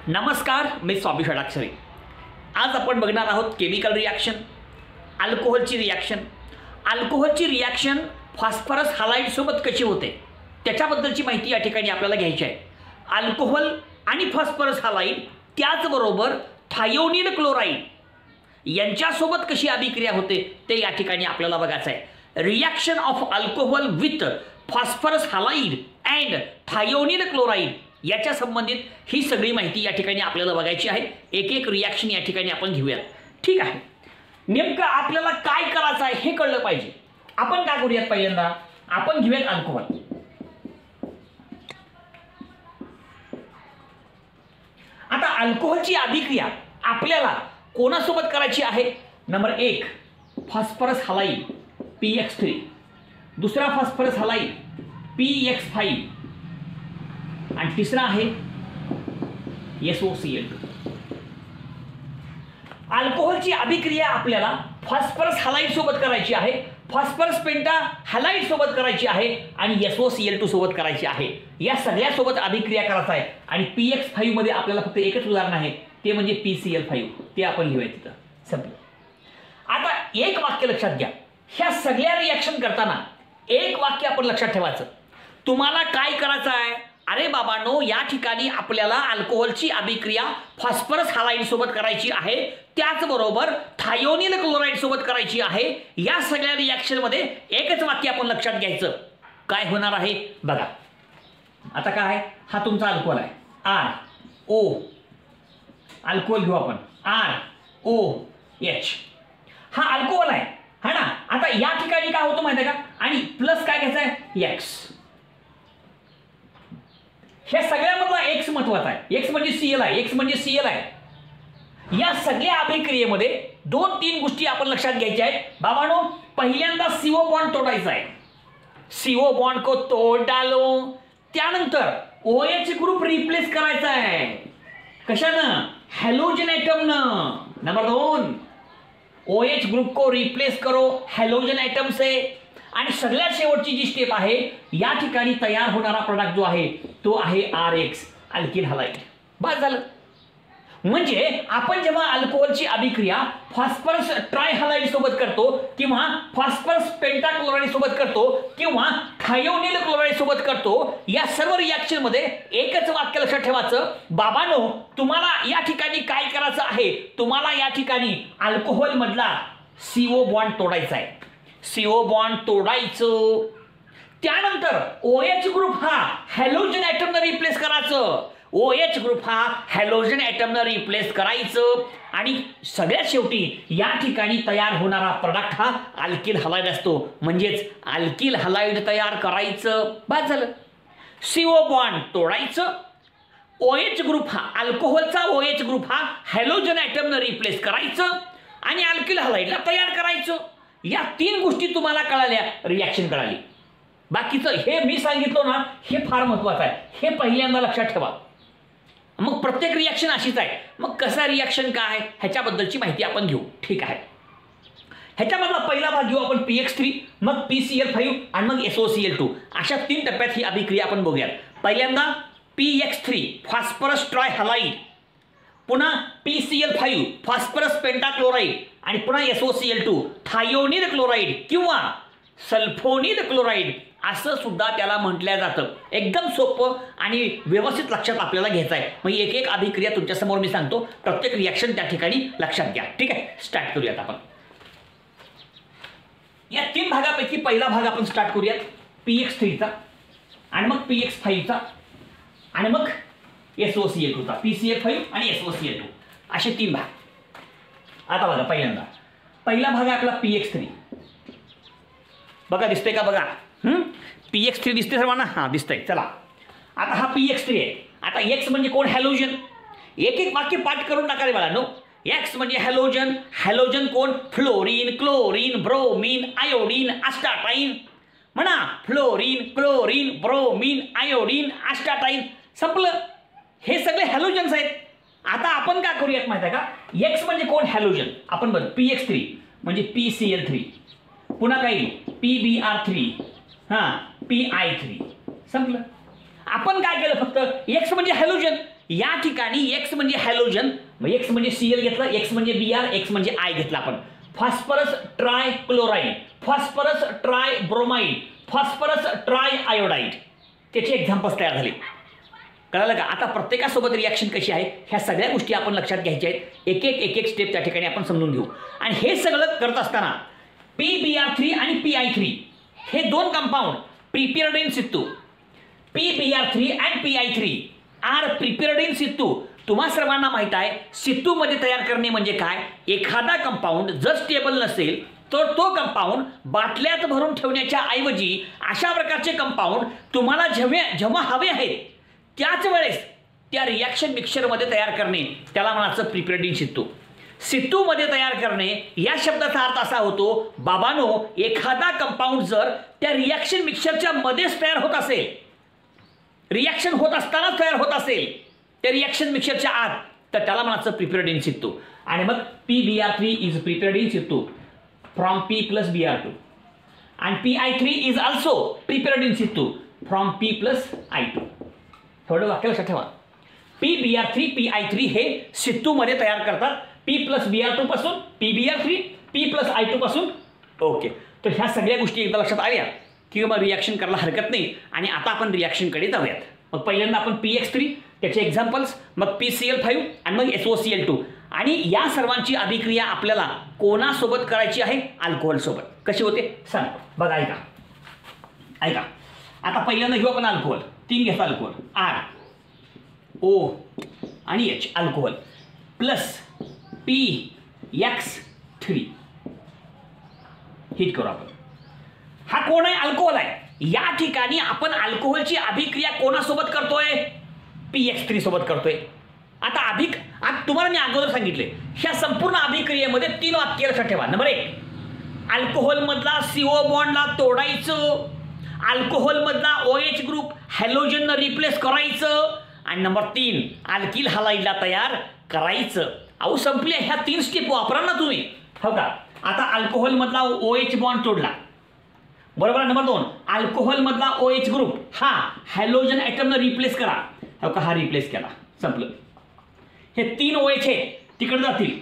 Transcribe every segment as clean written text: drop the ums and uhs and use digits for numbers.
नमस्कार, मी स्वामी षडाक्षरी. आज आपण बघणार आहोत केमिकल रिॲक्शन, अल्कोहोलची रिॲक्शन. अल्कोहोलची रिॲक्शन फॉस्फरस हालाइडसोबत कशी होते त्याच्याबद्दलची माहिती या ठिकाणी आपल्याला घ्यायची आहे. अल्कोहोल आणि फॉस्फरस हालाइड त्याचबरोबर थायोनिल क्लोराईड यांच्यासोबत कशी अभिक्रिया होते ते या ठिकाणी आपल्याला बघायचं आहे. Reaction of alcohol with phosphorus halide and thionyl chloride याच्या संबंधित ही सगळी माहिती या ठिकाणी आपल्याला बघायची आहे. एक एक रिॲक्शन या ठिकाणी आपण घेऊयात. ठीक आहे, नेमकं आपल्याला काय करायचं आहे हे कळलं पाहिजे. आपण काय करूयात, पहिल्यांदा आपण घेऊयात अल्कोहोल. आता अल्कोहोलची अभिक्रिया आपल्याला कोणासोबत करायची आहे? नंबर 1 फॉस्फरस हालाइड PX3, दुसरा फॉस्फरस हालाइड PX5 आणि तिसरा आहे SOCl2. अल्कोहोलची अभिक्रिया आपल्याला फॉस्फरस हालाइड सोबत करायची आहे, फॉस्फरस पेंटा हालाइड सोबत करायची आहे आणि SOCl2 सोबत करायची आहे. या सगळ्या सोबत अभिक्रिया करायचा आहे. आणि PX5 मध्ये आपल्याला फक्त एकच उदाहरण आहे, ते म्हणजे PCl5. ते आपण लिहूया तिथं. संपलं. आता एक वाक्य लक्षात घ्या. ह्या सगळ्या रिॲक्शन करताना एक वाक्य आपण लक्षात ठेवायचं. तुम्हाला काय करायचं आहे? अरे बाबांनो, या ठिकाणी आपल्याला अल्कोहोलची अभिक्रिया फॉस्फरस हालाइड सोबत करायची आहे, त्याचबरोबर थायोनिल क्लोराईड सोबत करायची आहे. या सगळ्या रिॲक्शन मध्ये एकच वाक्य आपण लक्षात घ्यायचं. काय होणार आहे बघा. आता काय, हा तुमचा अल्कोहोल आहे RO. अल्कोहोल घेऊ आपण ROH. हा अल्कोहोल आहे, हा ना. आता या ठिकाणी काय होतं माहिती आहे का? आणि प्लस काय घ्यायचं आहे? X. हे सगळ्यामधला X महत्वाचा आहे. X म्हणजे Cl आहे. X म्हणजे Cl आहे. या सगळ्या अभिक्रियेमध्ये 2-3 गोष्टी आपण लक्षात घ्यायच्या आहेत बाबांनो. पहिल्यांदा CO बॉन्ड तोडायचा आहे. CO बॉन्ड को तोड डालो. त्यानंतर OH ग्रुप रिप्लेस करायचा आहे. कशानं? हॅलोजन एटमनं. नंबर 2 OH ग्रुप को रिप्लेस करो हॅलोजन एटम से. आणि सगळ्यात शेवटची जी स्टेप आहे, या ठिकाणी तयार होणारा प्रोडक्ट जो आहे तो आहे RX, अल्किल हालाइड. बस झालं. म्हणजे आपण जेव्हा अल्कोहोलची अभिक्रिया फॉस्फरस ट्रायहालाइड सोबत करतो किंवा फॉस्फरस पेंटाक्लोराईड सोबत करतो किंवा थायोनिल क्लोराईड सोबत करतो, या सर्व रिॲक्शन मध्ये एकच वाक्य लक्षात ठेवायचं. बाबांनो, तुम्हाला या ठिकाणी काय करायचं आहे? तुम्हाला या ठिकाणी अल्कोहोल मधला CO बॉन्ड तोडायचा आहे. CO बॉन्ड तोडायचं. त्यानंतर OH ग्रुप हा हॅलोजन एटमनं रिप्लेस करायचं. OH ग्रुप हा हॅलोजन एटमनं रिप्लेस करायचं. आणि सगळ्यात शेवटी या ठिकाणी तयार होणारा प्रोडक्ट हा अल्किल हालाइड असतो. म्हणजेच अल्किल हालाइड तयार करायचं. बस झालं. CO बॉन्ड तोडायचं. OH ग्रुप हा, अल्कोहोलचा OH ग्रुप हा हॅलोजन एटमनं रिप्लेस करायचं आणि अल्किल हालाइडला तयार करायचं. या 3 गोष्टी तुम्हाला कळाल्या, रिॲक्शन कळाली. बाकीचं हे मी सांगितलं ना, हे फार महत्वाचं आहे. हे पहिल्यांदा लक्षात ठेवा. मग प्रत्येक रिॲक्शन अशीच आहे. मग कसा रिॲक्शन काय ह्याच्याबद्दलची माहिती आपण घेऊ. ठीक आहे, ह्याच्यामधला पहिला भाग घेऊ आपण PX3, मग PCl5 आणि मग SOCl2. अशा 3 टप्प्यात ही अभिक्रिया आपण बघूयात. पहिल्यांदा PX3 फॉस्फरस ट्रायहालाइड, पुन्हा PCl5 फॉस्फरस पेंटाक्लोराईड आणि पुन्हा SOCl2 थायोनिल क्लोराईड किंवा सल्फोनिल क्लोराईड असं सुद्धा त्याला म्हटलं जातं. एकदम सोपं आणि व्यवस्थित लक्षात आपल्याला घ्यायचं आहे. मग एक एक अभिक्रिया तुमच्यासमोर मी सांगतो. प्रत्येक रिॲक्शन त्या ठिकाणी लक्षात घ्या. ठीक आहे, स्टार्ट करूयात आपण. या 3 भागापैकी पहिला भाग आपण स्टार्ट करूयात PX3चा आणि मग PX5चा आणि मग SOCl2चा. PCl5 आणि SOCl2 असे 3 भाग. आता बघा, पहिला भाग आहे आपला PX3. बघा, दिसतंय का? बघा, PX3 दिसते सर्वांना? हां, दिसतंय. चला, आता हा PX3 आहे. आता X म्हणजे कोण? हॅलोजन. एक एक वाक्य पाठ करून टाका रे मला. नो, X म्हणजे हॅलोजन. हॅलोजन कोण? Fluorine, chlorine, bromine, iodine, astatine. म्हणा, fluorine, chlorine, bromine, iodine, astatine. संपलं. हे सगळे हॅलोजन्स आहेत. आता आपण काय करूयात माहिती आहे का? X म्हणजे कोण? हॅलोजन. आपण बघ, PX3 म्हणजे PCl3, पुन्हा काही PBr3, हां, PI3. संपलं. आपण काय केलं? फक्त X म्हणजे हॅलोजन, या ठिकाणी एक्स म्हणजे हॅलोजन, एक्स म्हणजे Cl घेतलं, एक्स म्हणजे Br, एक्स म्हणजे I घेतला आपण. Phosphorus try chloride, phosphorus try bromide, phosphorus try iodide, त्याचे एक्झाम्पल्स तयार झाले. कळालं का? आता प्रत्येकासोबत रिॲक्शन कशी आहे ह्या सगळ्या गोष्टी आपण लक्षात घ्यायच्या आहेत. एक एक स्टेप त्या ठिकाणी आपण समजून घेऊ. आणि हे सगळं करत असताना PBr3 आणि PI3 हे दोन compound prepared in situ. PBr3 and PI3 are prepared in situ. तुम्हा सर्वांना माहित आहे सितू मध्ये तयार करणे म्हणजे काय. एखादा कंपाऊंड जर स्टेबल नसेल तर तो कंपाऊंड बाटल्यात भरून ठेवण्याच्या ऐवजी अशा प्रकारचे कंपाऊंड तुम्हाला जेव्हा हवे आहेत त्याच वेळेस त्या रिॲक्शन मिक्सचरमध्ये तयार करणे, त्याला म्हणायचं प्रिपेअर्ड इन सितू. सितूमध्ये तयार करणे या शब्दाचा अर्थ असा होतो, बाबांनो एखादा कंपाऊंड जर त्या रिॲक्शन मिक्सचरच्या मध्येच तयार होत असेल, रिॲक्शन होत असतानाच तयार होत असेल त्या रिॲक्शन मिक्सचरच्या आत, तर त्याला म्हणायचं प्रिपेअर्ड इन सितू. आणि मग PBr3 is prepared in situ from P plus Br2 and PI3 is also prepared in situ from P plus I2. थोडं वाक्य लक्षात ठेवा. PBr3 PI3 हे सितूमध्ये तयार करतात P plus Br2 पासून PBr3, P plus I2 पासून. ओके, तर ह्या सगळ्या गोष्टी एकदा लक्षात आल्या की मग रिॲक्शन करायला हरकत नाही. आणि आता आपण रिॲक्शनकडे जाऊयात. मग पहिल्यांदा आपण PX3 त्याचे एक्झाम्पल्स, मग PCl5 आणि मग SOCl2. आणि या सर्वांची अभिक्रिया आपल्याला कोणासोबत करायची आहे? अल्कोहोल सोबत. कशी होते सांग बघा. ऐका आता पहिल्यांदा घेऊ आपण अल्कोहोल. 3 घ्यायचा अल्कोहोल, R O आणि H alcohol plus PX3 hit करू आपण. हा कोण आहे? अल्कोहोल आहे. या ठिकाणी आपण अल्कोहोलची अभिक्रिया कोणासोबत करतोय? PX3 सोबत करतोय. आता तुम्हाला मी अगोदर सांगितले ह्या संपूर्ण अभिक्रियेमध्ये 3 वाक्य लक्षात ठेवा. नंबर 1, अल्कोहोल मधला CO बॉन्डला तोडायचं, अल्कोहोल मधला OH ग्रुप हॅलोजननं रिप्लेस करायचं, आणि नंबर 3 अल्किल हलाइडला तयार करायचं. अहो संपले. ह्या 3 स्टेप वापरा ना तुम्ही, हो का? आता अल्कोहोल मधला OH बॉन्ड तोडला, बरोबर. नंबर 2, अल्कोहोल मधला OH ग्रुप हा हॅलोजन ॲटमनं रिप्लेस करा, हो का? हा रिप्लेस केला, संपलं. हे 3 OH हे तिकडे जातील.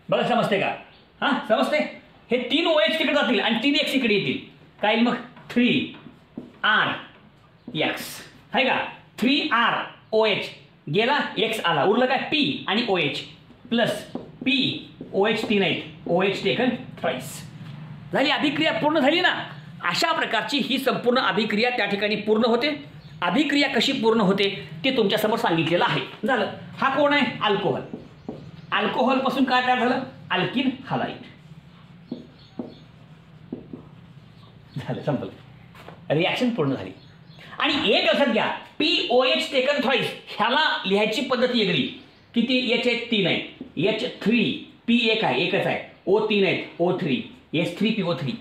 बघा समजते का? हा समजते. हे 3 OH तिकडे जातील आणि 3 X इकडे येतील. काय मग 3RX आहे का? 3ROH गेला, X आला, उरलं काय? P आणि OH प्लस POH 3 आहेत, OH टेकन थ्राइस. झाली अभिक्रिया, पूर्ण झाली ना. अशा प्रकारची ही संपूर्ण अभिक्रिया त्या ठिकाणी पूर्ण होते. अभिक्रिया कशी पूर्ण होते ते तुमच्यासमोर सांगितलेलं आहे. झालं. हा कोण आहे? अल्कोहोल. अल्कोहोल पासून काय तयार झालं? Alkyl halide. झालं, संपलं. रिॲक्शन पूर्ण झाली. आणि एक लक्षात घ्या, POH टेकन थ्राइस ह्याला लिहायची पद्धत वेगळी. किती? H आहेत 3 आहेत, H3, P एक आहे, एकच आहे, O 3 आहेत, O3, S3PO3.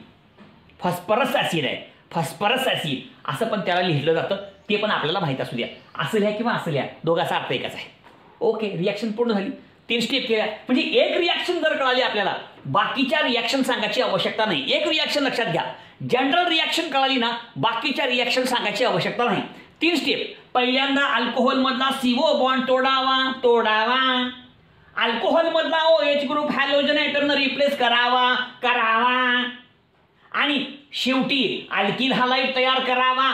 फॉस्फरस ॲसिड आहे, फॉस्फरस ॲसिड असं पण त्याला लिहिलं जातं. ते पण आपल्याला माहीत असू द्या. असं लिहा किंवा असं लिहा, दोघांचा अर्थ एकच आहे. ओके, रिॲक्शन पूर्ण झाली. 3 स्टेप केल्या म्हणजे एक रिॲक्शन जर कळाली आपल्याला, बाकीच्या रिॲक्शन सांगायची आवश्यकता नाही. एक रिॲक्शन लक्षात घ्या, जनरल रिॲक्शन कळाली ना, बाकीच्या रिॲक्शन सांगायची आवश्यकता नाही. 3 स्टेप. पहिल्यांदा अल्कोहोल मधला CO बॉन्ड तोडावा. अल्कोहोल मधला OH ग्रुप हॅलोजन ॲटमनं रिप्लेस करावा. आणि शेवटी अल्किल हलाइड तयार करावा.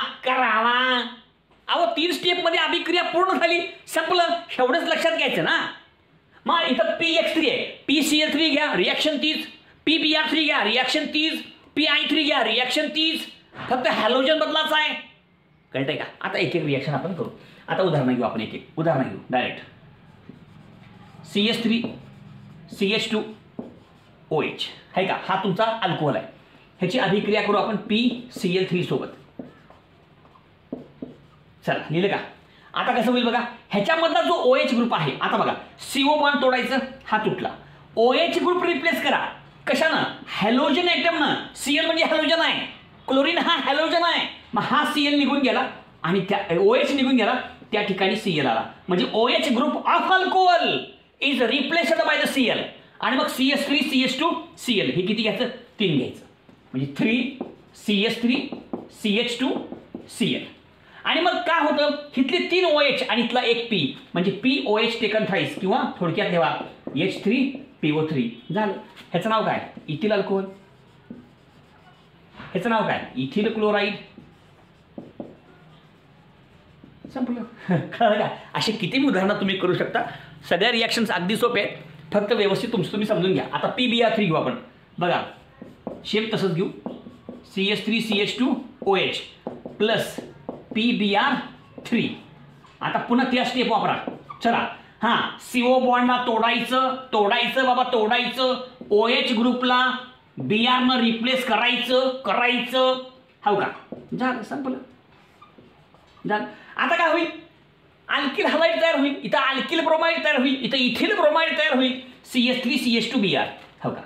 अहो 3 स्टेप मध्ये अभिक्रिया पूर्ण झाली, संपलं. एवढंच लक्षात घ्यायचं ना. मग इथं PX3 आहे, PCl3 घ्या, रिॲक्शन 30. PBr3 घ्या, रिॲक्शन 30. PI3 घ्या, रिॲक्शन 30. फक्त हॅलोजन बदलाच आहे. कळतंय का? आता एक रिॲक्शन आपण करू. आता उदाहरण घेऊ आपण, एक उदाहरण घेऊ डायरेक्ट. CH3 CH2OH आहे का? हा तुमचा अल्कोहोल आहे. ह्याची अभिक्रिया करू आपण PCl3 सोबत. चला, लिहिलं का? आता कसं होईल बघा. ह्याच्यामधला जो OH ग्रुप आहे, आता बघा, CO बॉन्ड तोडायचं, हा तुटला. OH ग्रुप रिप्लेस करा. कशानं? हॅलोजन ॲटमनं. Cl म्हणजे हॅलोजन आहे, क्लोरीन हा हॅलोजन आहे. मग हा Cl निघून गेला आणि त्या OH निघून गेला, त्या ठिकाणी Cl आला. म्हणजे OH group of alcohol is replaced by the Cl. आणि मग CH3 CH2 Cl हे किती घ्यायचं? 3 घ्यायचं. म्हणजे 3 CH3 CH2 Cl. आणि मग काय होतं, इथले 3 OH आणि इथला एक P म्हणजे POH टेकन थ्राईस, किंवा थोडक्यात ठेवा H3PO3 झालं. ह्याचं नाव काय, इथिल अल्कोहोल. ह्याचं नाव काय, इथिल क्लोराईड. संपलं. कळलं का. असे किती उदाहरणं तुम्ही करू शकता. सगळ्या रिॲक्शन्स अगदी सोपे आहेत, फक्त व्यवस्थित तुमचं तुम्ही समजून घ्या. आता PBr3 घेऊ आपण. बघा शेप तसंच घेऊ. CH3CH2OH plus PBr3. आता पुन्हा त्या स्टेप वापरा. चला हां, CO बॉन्डला तोडायचं बाबा, तोडायचं. OH ग्रुपला Br न रिप्लेस करायचं. हो का, झालं, संपलं, झालं. आता काय होईल, अल्किल हलाईड तयार होईल. इथं अल्किल ब्रोमाइड तयार होईल, इथं इथिल ब्रोमाइड तयार होईल. CH3CH2Br. हो का,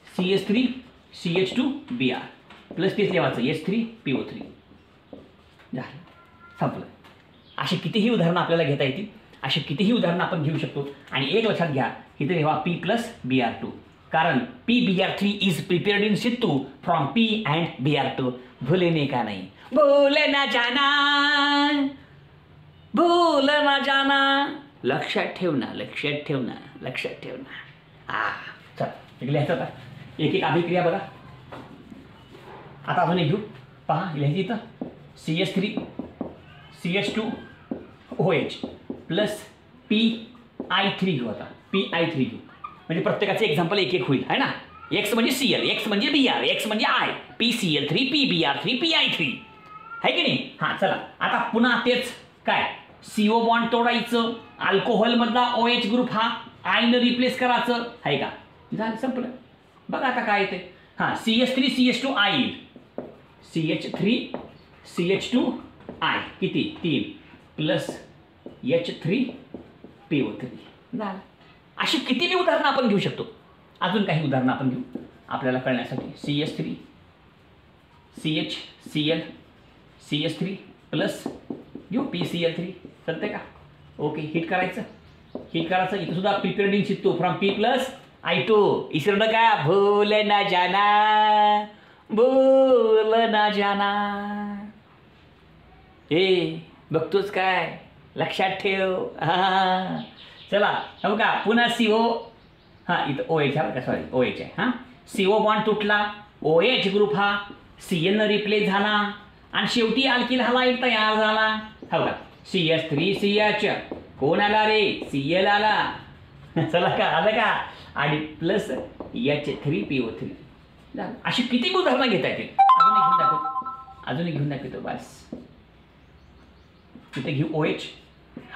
CH3CH2Br प्लस तेच लिहायचं H3PO3. झालं, संपलं. असे कितीही उदाहरणं आपल्याला घेता येतील, असे कितीही उदाहरणं आपण घेऊ शकतो. आणि एक लक्षात घ्या, इथे लिहा P प्लस Br2, कारण PBr3 is prepared in situ from P and Br2. भूलने का नहीं, भूल ना जाना. लक्षात ठेवना. चला लिहायचं आता एक एक अभिक्रिया बघा. आता अजून एक घेऊ, पहा लिहायची इथं CH3CH2OH प्लस PI3 घेऊ. आता PI3 घेऊ म्हणजे प्रत्येकाचे एक्झाम्पल एक होईल, आहे ना. X म्हणजे Cl, X म्हणजे Br, X म्हणजे I, PCl3, PBr3, PI3, है की नाही. हां चला, आता पुन्हा तेच काय, CO बॉन्ड तोडायचं, अल्कोहोल मधला OH ग्रुप हा I न रिप्लेस करायचं, आहे का. झालं, संपलं. बघा आता काय येते. हां, CH3CH2I येईल. CH3CH2I किती, 3 प्लस H3PO3. झालं. अशी किती उदाहरणं आपण घेऊ शकतो. अजून काही उदाहरणं आपण घेऊ आपल्याला कळण्यासाठी. CH3CHCl प्लस घेऊ PCl3. चालतंय का. ओके, हिट करायचं. इथं सुद्धा prepared in situ from P plus I2. इसर का भूल ना जाना. बघतोच काय, लक्षात ठेव. हां चला, हो का. पुन्हा CO, हां इथं OH आहे का, सॉरी OH आहे. हां, CO बॉन्ड तुटला, OH ग्रुप हा Cl न रिप्लेस झाला आणि शेवटी अल्किल हलाईड तयार झाला. हो का, CH3CH कोण आला रे, Cl आला. चला का, आलं का. आणि प्लस H3PO3. अशी किती उदाहरणं घेता येतील. अजून एक घेऊन दाखवतो बस. इथे घेऊ OH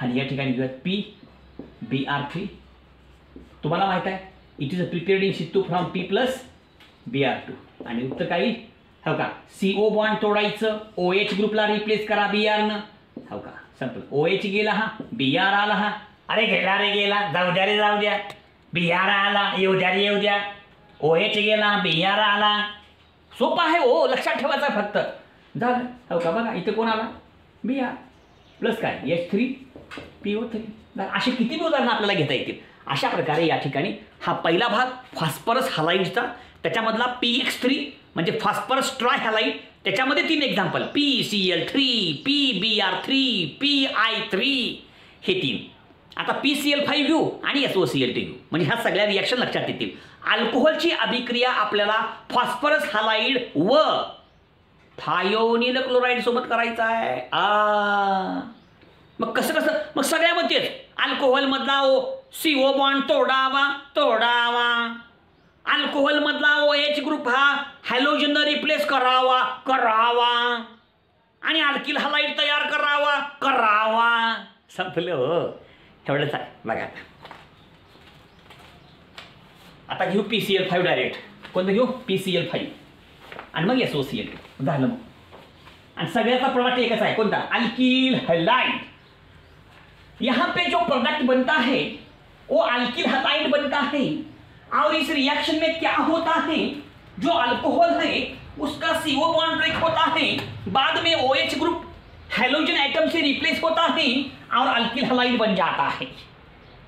आणि या ठिकाणी घेऊयात PBr3. तुम्हाला माहित आहे it is a prepared in situ from P plus Br2. आणि उत्तर काय, हो का, CO बॉन्ड तोडायचं, OH ग्रुपला रिप्लेस करा Br न. हो का, संपलं. OH गेला हा, Br आला हा. अरे गेला, जाऊ द्या. Br आला, येऊ द्या. OH गेला, Br आला. सोपा आहे हो, लक्षात ठेवायचा फक्त. झालं. हो का, बघा इथे कोण आला, Br प्लस काय H3PO3. असे किती उदाहरणं आपल्याला घेता येतील. अशा प्रकारे या ठिकाणी हा पहिला भाग फॉस्फरस हलाईडचा, त्याच्यामधला PX3 म्हणजे फॉस्फरस ट्राय हलाईड, त्याच्यामध्ये 3 एक्झाम्पल PCl3, PBr3, PI3 हे 3. आता PCl5 घेऊ आणि SOCl2 घेऊ म्हणजे ह्या सगळ्या रिॲक्शन लक्षात येतील. अल्कोहोलची अभिक्रिया आपल्याला फॉस्फरस हलाईड व थायोनिल क्लोराईड सोबत करायचा आहे. मग कसं मग सगळ्यामध्येच अल्कोहोल मधला CO बॉन्ड तोडावा. अल्कोहोल मधला OH ग्रुप हा हॅलोजन रिप्लेस करावा आणि अल्किल हलाईड तयार करावा. संपलं हो, एवढंच आहे. बघा आता घेऊ PCl5 डायरेक्ट. कोणतं घेऊ, PCl5 आणि मग SOCl2. झालं मग. आणि सगळ्याचा प्रोडक्ट एकच आहे, कोणता, अल्किल हलाइड. यहाँ पे जो प्रोडक्ट बनता है वो अल्किल हलाइड बनता है. और इस रिएक्शन में क्या होता है, जो अल्कोहल है उसका CO बॉन्ड ब्रेक होता है, बाद में OH ग्रुप हैलोजन एटम से रिप्लेस होता है और अल्किल हलाइड बन जाता है.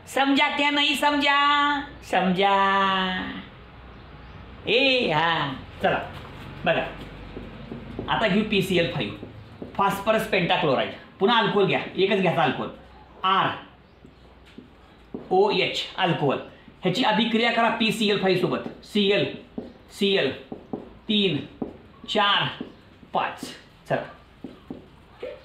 समझा क्या नहीं समझा. हाँ चला बघा आता घेऊ PCl5. फॉस्फरस पेंटाक्लोराईड. पुन्हा अल्कोहोल घ्या, एकच घ्यायचा अल्कोहोल, ROH अल्कोहोल. ह्याची अभिक्रिया करा PCl5 सोबत. Cl 3 4 5. चला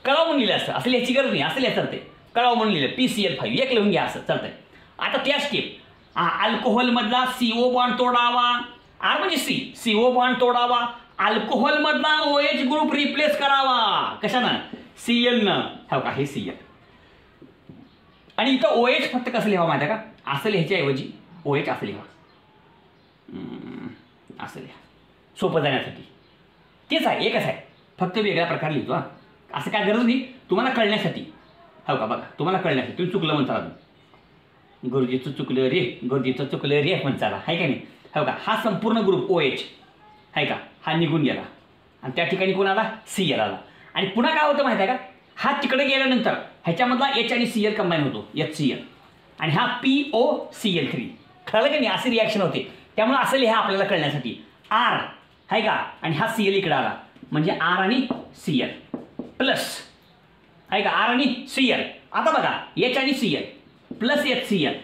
कळाव म्हणून लिहिलं असतं, असं लिहायची गरज नाही, असं लिहायचं ते कळाव म्हणून लिहिलं PCl5 एक लिहून घ्या असं चालतंय. आता त्या स्टेप अल्कोहोल मधला CO बॉन्ड तोडावा, R म्हणजे CO बॉन्ड तोडावा, अल्कोहोल मधला OH ग्रुप रिप्लेस करावा. कशानं? Cl न. हो का, हे Cl. आणि इथं OH फक्त कसं लिहावं माहिती आहे का? असं लिहायच्या ऐवजी OH असं लिहा, असं लिहा, सोपं जाण्यासाठी. तेच आहे, एकच आहे, फक्त वेगळ्या प्रकारे लिहितो. असं काय गरज नाही, तुम्हाला कळण्यासाठी. हो का, बघा तुम्हाला कळण्यासाठी. तुम्ही चुकलं म्हणता, गुरुजीचं चुकलं रे, गुरुजीचं चुकलं रे म्हणताला, आहे का नाही? हो का, हा संपूर्ण ग्रुप OH आहे का, हा निघून गेला आणि त्या ठिकाणी कोण आला? Cl आला. आणि पुन्हा काय होतं माहिती आहे का? हा तिकडे गेल्यानंतर ह्याच्यामधला H आणि Cl कंबाईन होतो, HCl, आणि हा POCl3. कळलं का नाही? अशी रिॲक्शन होते. त्यामुळे असं लिहा आपल्याला कळण्यासाठी. R आहे का, आणि हा Cl इकडे आला, म्हणजे R आणि Cl प्लस आहे का, R आणि Cl. आता बघा H आणि Cl प्लस HCl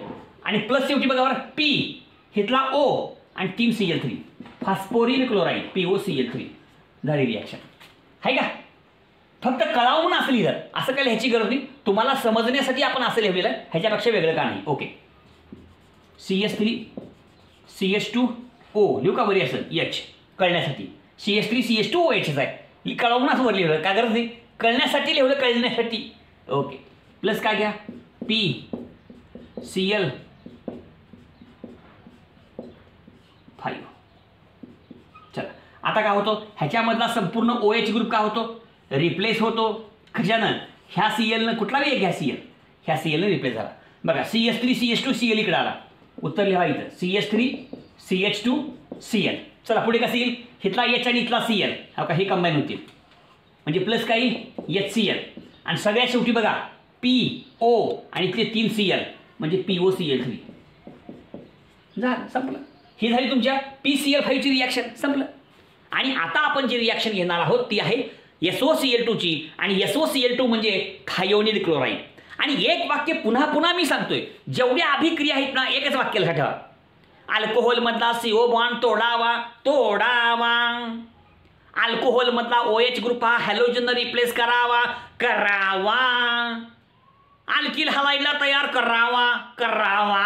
आणि प्लस शेवटी बघा बरं P हिथला O आणि 3 Cl3, फॉस्फोरिल क्लोराईड POCl3. झाली रिॲक्शन, आहे का? फक्त कळावून असं लिहिलं, असं काय लिहायची गरज नाही. तुम्हाला समजण्यासाठी आपण असं लिहिलेलं, ह्याच्यापेक्षा वेगळं का नाही. ओके, CH3 CH2O लिहू का बरी असं H कळण्यासाठी. CH3 CH2OH आहे, कळावून असं वर लिहिलं, काय गरज नाही, कळण्यासाठी लिहिलं, कळण्यासाठी. ओके, प्लस काय घ्या PCl5. चला आता काय होतो, ह्याच्यामधला संपूर्ण OH ग्रुप काय होतो? रिप्लेस होतो. कशानं? ह्या Cl न, कुठला एक घ्या Cl, ह्या Cl न रिप्लेस झाला. बघा CH3 CH2 Cl इकडे आला, उत्तर लिहा इथं CH3 CH2 Cl. चला पुढे कसं येईल? हिथला H आणि इथला Cl, हा का, हे कंबाईन होतील, म्हणजे प्लस काय येईल? HCl. आणि सगळ्यात शेवटी बघा PO आणि इथले 3 Cl, म्हणजे POCl3. झालं, संपलं. ही झाली तुमच्या PCl5 ची रिॲक्शन, संपलं. आणि आता आपण जी रिॲक्शन घेणार आहोत ती आहे SOCl2 ची. आणि SOCl2 म्हणजे थायोनिल क्लोराईड. आणि एक वाक्य पुन्हा पुन्हा मी सांगतोय, जेवढ्या अभिक्रिया आहेत ना, एकच वाक्य लक्षात ठेवा. अल्कोहोल मधला CO बॉन्ड तोडावा, तोडावा. अल्कोहोल मधला OH ग्रुप हा हॅलोजन रिप्लेस करावा, करावा. अल्किल हलाइडला तयार करावा, करावा.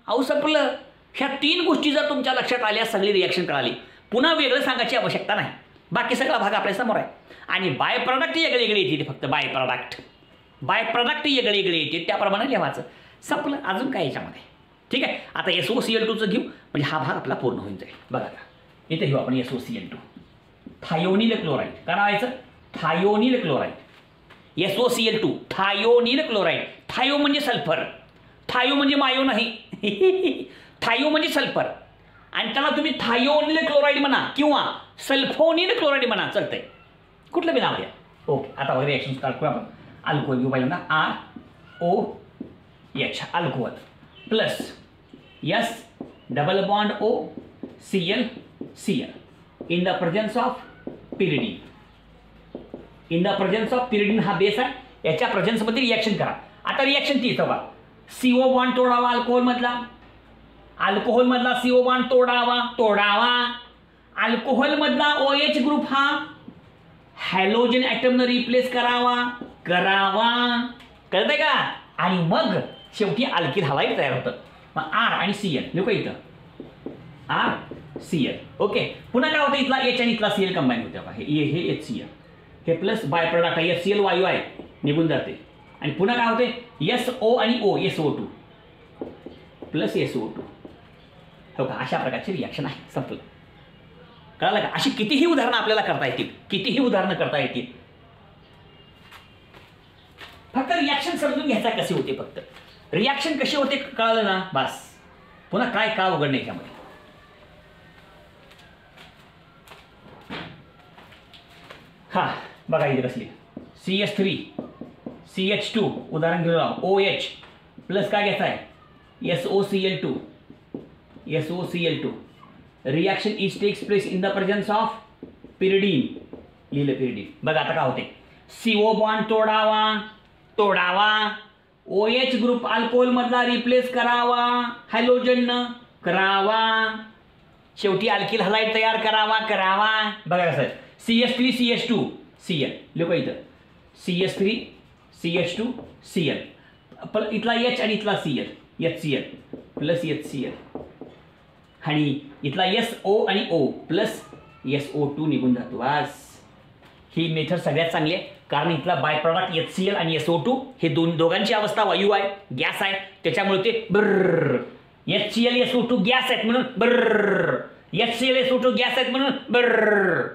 अहो संपलं. ह्या 3 गोष्टी जर तुमच्या लक्षात आल्या, सगळी रिॲक्शन कळाली. पुन्हा वेगळं सांगायची आवश्यकता नाही, बाकी सगळा भाग आपल्या समोर आहे. आणि बाय प्रॉडक्ट वेगळे येते, फक्त बाय प्रॉडक्ट वेगळे येते, त्याप्रमाणे लिहायचं. संपलं. अजून काय याच्यामध्ये? ठीक आहे. आता SOCl2चं घेऊ, म्हणजे हा भाग आपला पूर्ण होऊन जाईल. बघा का, इथे घेऊ आपण SOCl2, थायोनिल क्लोराईड. काय नावायचं? Thionyl chloride. SOCl2 thionyl chloride. Thio म्हणजे सल्फर, थायो म्हणजे मायो नाही, थायो म्हणजे सल्फर. आणि त्याला तुम्ही थायोनिल क्लोराईड म्हणा किंवा सल्फोनिल क्लोराईड म्हणा, चालतंय, कुठलं बी नाव द्या. ओके, आता वगैरे रिॲक्शन स्टार्ट करू आपण. अल्कोहोल घेऊ पहिल्यांदा, ROH alcohol plus S double bond O Cl in the presence of pyridine. In the presence of pyridine हा बेस आहे, याच्या प्रेझेन्समध्ये रिॲक्शन करा. आता रिॲक्शन तीच बघा, CO बॉन्ड तोडावा अल्कोहोल मधला CO बॉन्ड तोडावा. अल्कोहोल मधला OH ग्रुप हा हॅलोजन ॲटम न रिप्लेस करावा. कळतंय का? आणि मग शेवटी अल्किल हलाइड तयार होतं. मग R आणि Cl लिहू का इथं, RCl. ओके, पुन्हा काय होतं, इथला H आणि इथला Cl कंबाईन होते. हे HCl, हे प्लस बाय प्रोडक्ट आहे, HCl वायू आहे, निघून जाते. आणि पुन्हा काय होते, SO आणि O SO2 प्लस SO2. हो का, अशा प्रकारची रिॲक्शन आहे. संपलं. कळालं का? अशी कितीही उदाहरणं आपल्याला करता येतील, फक्त रिॲक्शन समजून घ्यायचा कसे होते. फक्त रिॲक्शन कसे होते कळालं ना, बस. पुन्हा काय का उघडणे याच्यामध्ये. हा बघा इथे कसली CH3 CH2 उदाहरण घेऊन OH प्लस काय घ्यायचं आहे, SOCl2. Reaction is takes place in the presence of pyridine. लिहिलं पिरिडीन. बघा आता काय होते, CO बॉन्ड तोडावा OH ग्रुप अल्कोहोल मधला रिप्लेस करावा हॅलोजननं करावा शेवटी अल्किल हलाइड तयार करावा बघा कसं CH3 CH2 Cl लोक इथं CH3 CH2 Cl इथला H आणि इथला Cl HCl प्लस HCl आणि इथला SO आणि O प्लस SO2 निघून जातो बस. ही मेथड सगळ्यात चांगली आहे कारण इथला बाय प्रॉडक्ट HCl आणि SO2 हे दोघांची अवस्था वायू आहे गॅस आहे त्याच्यामुळे ते ब्रर HCl SO2 गॅस आहेत म्हणून ब्रर HCl SO2 गॅस आहेत म्हणून ब्रर.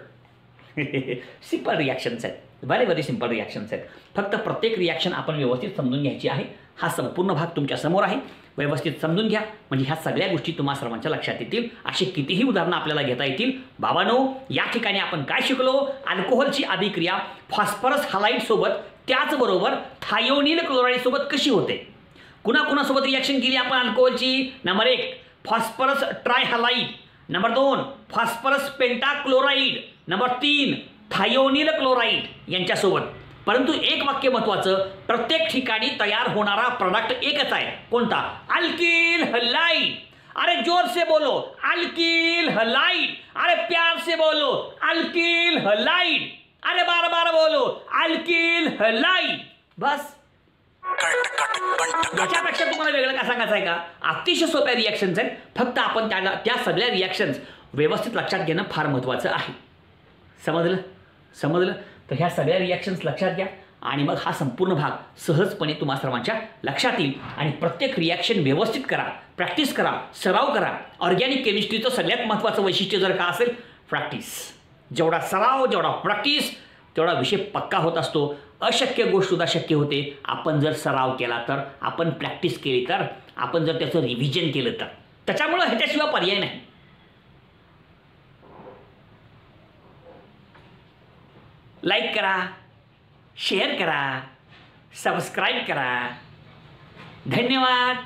सिंपल रिॲक्शन्स आहेत व्हेरी सिंपल रिॲक्शन्स आहेत. फक्त प्रत्येक रिॲक्शन आपण व्यवस्थित समजून घ्यायची आहे. हा संपूर्ण भाग तुमच्या समोर आहे व्यवस्थित समजून घ्या म्हणजे ह्या सगळ्या गोष्टी तुम्हा सर्वांच्या लक्षात येतील. अशी कितीही उदाहरणं आपल्याला घेता येतील. बाबांनो या ठिकाणी आपण काय शिकलो अल्कोहोलची अभिक्रिया फॉस्फरस हलाइड सोबत त्याचबरोबर थायोनिल क्लोराईड सोबत कशी होते. कुणासोबत रिॲक्शन केली आपण अल्कोहोलची. Number 1 phosphorus trihalide, number 2 phosphorus pentachloride, number 3 thionyl chloride यांच्यासोबत. परंतु एक वाक्य महत्वाचं प्रत्येक ठिकाणी तयार होणारा प्रोडक्ट एकच आहे कोणता अल्किल हलाइड. अरे जोर से बोलो अल्किल हलाइड. अरे प्यार से बोलो अल्किल हलाइड. अरे बार बोलो अल्किल हलाइड. बस याच्यापेक्षा तुम्हाला वेगळं काय सांगायचं आहे का. अतिशय सोप्या रिॲक्शन्स आहेत फक्त आपण त्या सगळ्या रिॲक्शन्स व्यवस्थित लक्षात घेणं फार महत्त्वाचं आहे. समजलं तर ह्या सगळ्या रिॲक्शन्स लक्षात घ्या आणि मग हा संपूर्ण भाग सहजपणे तुम्हा सर्वांच्या लक्षात येईल. आणि प्रत्येक रिॲक्शन व्यवस्थित करा प्रॅक्टिस करा सराव करा. ऑर्गॅनिक केमिस्ट्रीचं सगळ्यात महत्त्वाचं वैशिष्ट्य जर का असेल प्रॅक्टिस. जेवढा सराव जेवढा प्रॅक्टिस तेवढा विषय पक्का होत असतो. अशक्य गोष्टसुद्धा शक्य होते आपण जर सराव केला तर आपण प्रॅक्टिस केली तर आपण जर त्याचं रिव्हिजन केलं तर. त्याच्यामुळं ह्याच्याशिवाय पर्याय नाही. लाईक करा शेअर करा सबस्क्राईब करा. धन्यवाद.